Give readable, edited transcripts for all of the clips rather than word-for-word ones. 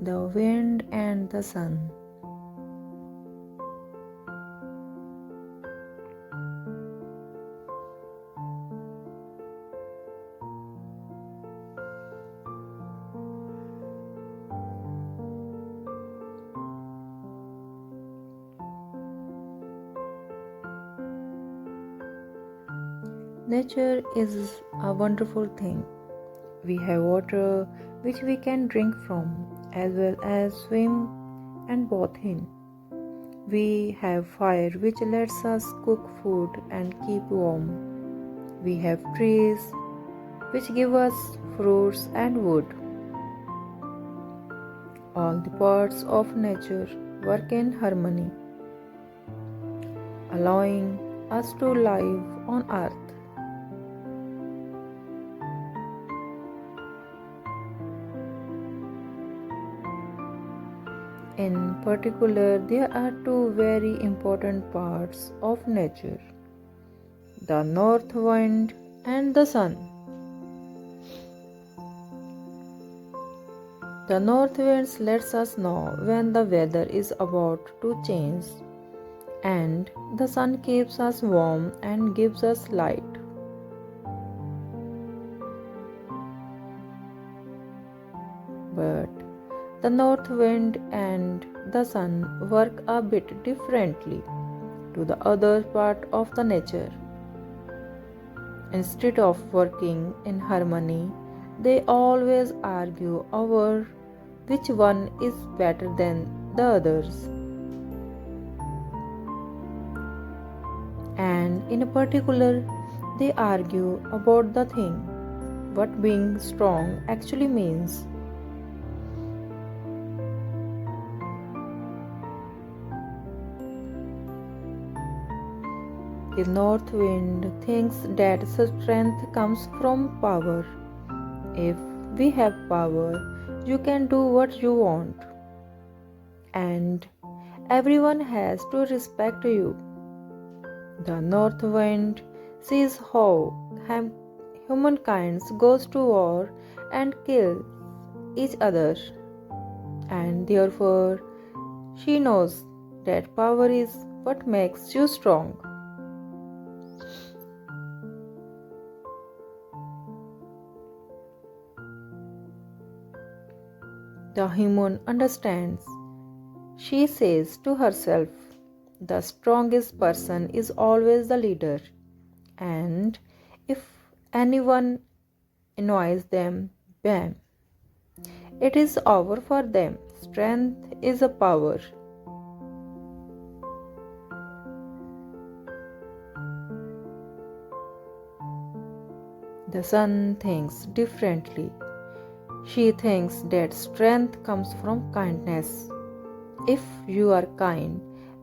the wind and the sun. Nature is a wonderful thing. We have water which we can drink from, as well as swim and bathe in. We have fire which lets us cook food and keep warm. We have trees which give us fruits and wood. All the parts of nature work in harmony, allowing us to live on earth. In particular, there are two very important parts of nature: the north wind and the sun. The north winds lets us know when the weather is about to change, and the sun keeps us warm and gives us light. But the north wind and the sun work a bit differently to the other part of the nature. Instead of working in harmony, they always argue over which one is better than the others. And in particular, they argue about the thing, what being strong actually means. The north wind thinks that strength comes from power. If we have power, you can do what you want, and everyone has to respect you. The north wind sees how humankind goes to war and kills each other, and therefore she knows that power is what makes you strong. The human understands. She says to herself, the strongest person is always the leader, and if anyone annoys them, bam, it is over for them. Strength is a power. The sun thinks differently. She thinks that strength comes from kindness. If you are kind,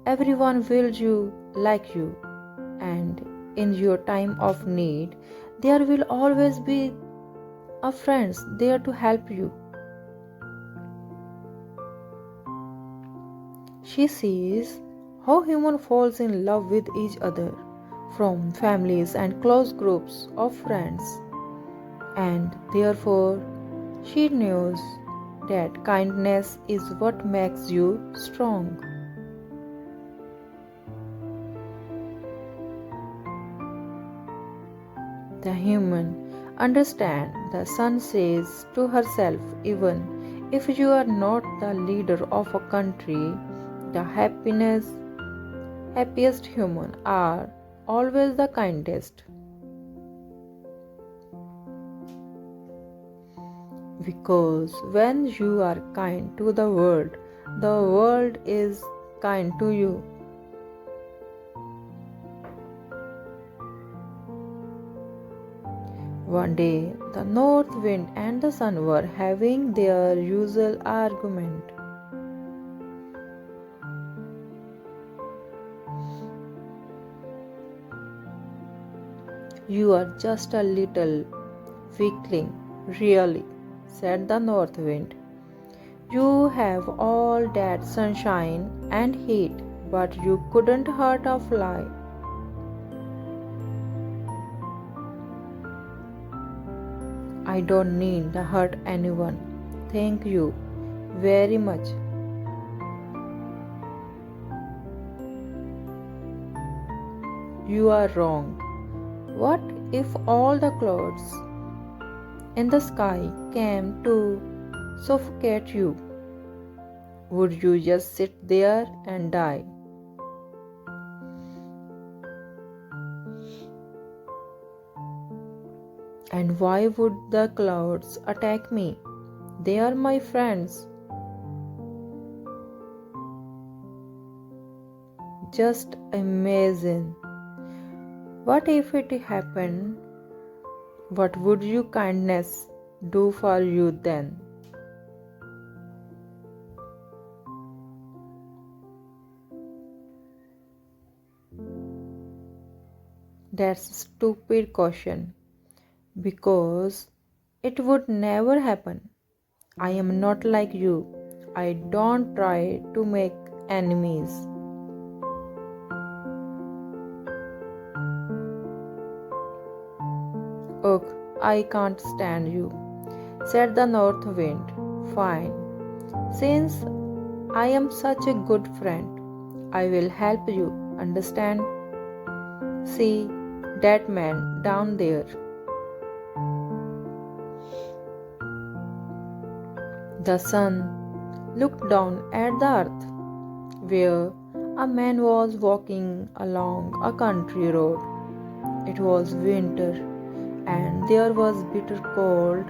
everyone will you like you, and in your time of need, there will always be a friends there to help you. She sees how human falls in love with each other from families and close groups of friends, and therefore she knows that kindness is what makes you strong. The human understands. The sun says to herself, even if you are not the leader of a country, the happiest human are always the kindest. Because when you are kind to the world is kind to you. One day, the north wind and the sun were having their usual argument. You are just a little weakling, really, said the north wind. You have all that sunshine and heat, but you couldn't hurt a fly. I don't need to hurt anyone. Thank you. very much. You are wrong. What if all the clouds in the sky came to suffocate you? Would you just sit there and die? And why would the clouds attack me? They are my friends. Just imagine. What if it happened? What would your kindness do for you then? That's a stupid question because it would never happen. I am not like you. I don't try to make enemies. Ugh, I can't stand you, said the north wind. Fine. Since I am such a good friend, I will help you, understand? See that man down there. The sun looked down at the earth, where a man was walking along a country road. It was winter, and there was bitter cold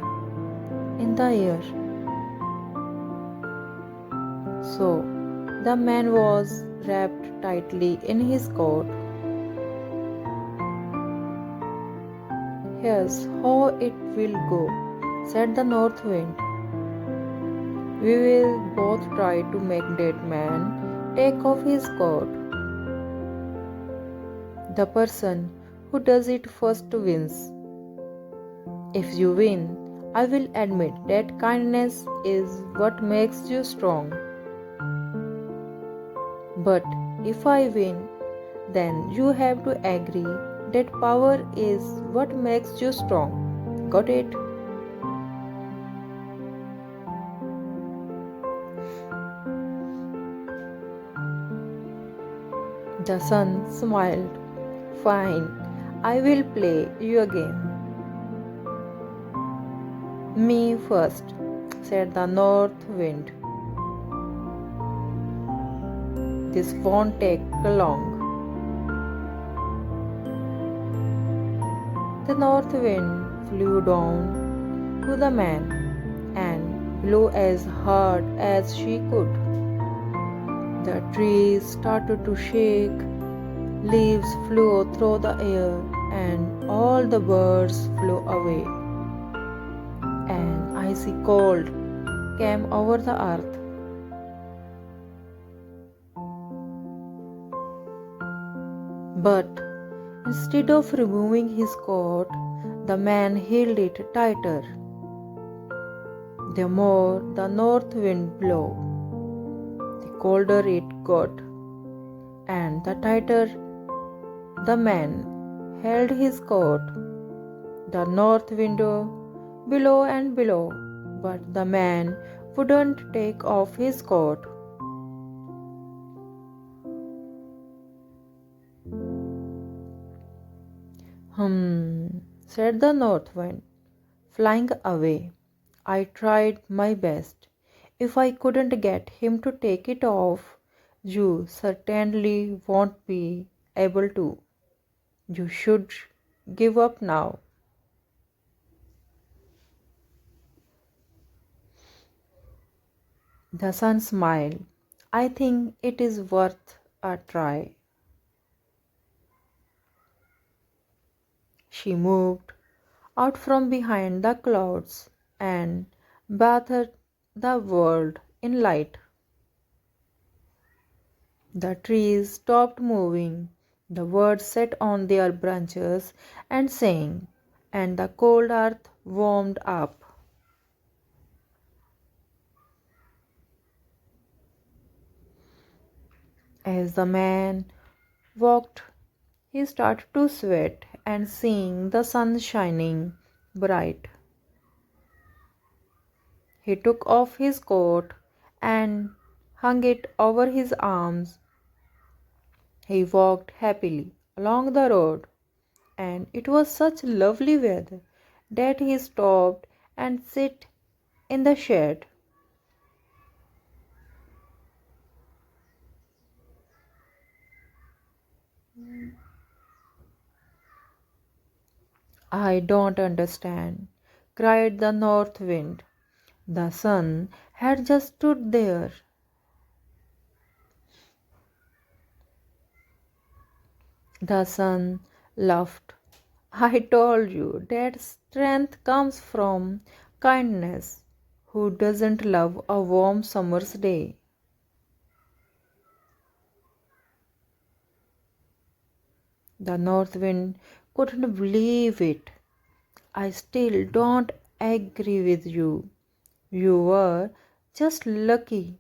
in the air. So the man was wrapped tightly in his coat. Here's how it will go, said the north wind. We will both try to make that man take off his coat. The person who does it first wins. If you win, I will admit that kindness is what makes you strong. But if I win, then you have to agree that power is what makes you strong. Got it? The sun smiled. Fine, I will play you a game. Me first, said the north wind. This won't take long. The north wind flew down to the man and blew as hard as she could. The trees started to shake, leaves flew through the air, and all the birds flew away. An icy cold came over the earth. But instead of removing his coat, the man held it tighter. The more the north wind blew, the colder it got, and the tighter the man held his coat. The north wind below and below, but the man wouldn't take off his coat. Said the north wind, flying away. I tried my best. If I couldn't get him to take it off, you certainly won't be able to. You should give up now. The sun smiled. I think it is worth a try. She moved out from behind the clouds and bathed the world in light. The trees stopped moving, the birds sat on their branches and sang, and the cold earth warmed up. As the man walked, he started to sweat and seeing the sun shining bright. He took off his coat and hung it over his arms. He walked happily along the road, and it was such lovely weather that he stopped and sat in the shade. I don't understand, cried the north wind. The sun had just stood there. The sun laughed. I told you that strength comes from kindness. Who doesn't love a warm summer's day? The north wind couldn't believe it. I still don't agree with you. You were just lucky.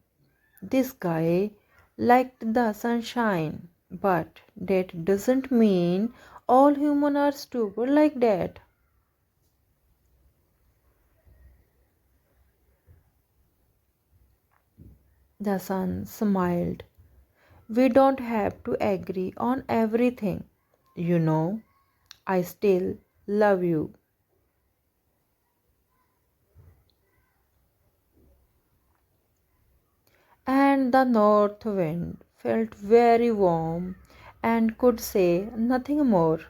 This guy liked the sunshine, but that doesn't mean all humans are stupid like that. The sun smiled. We don't have to agree on everything. You know, I still love you. And the north wind felt very warm and could say nothing more.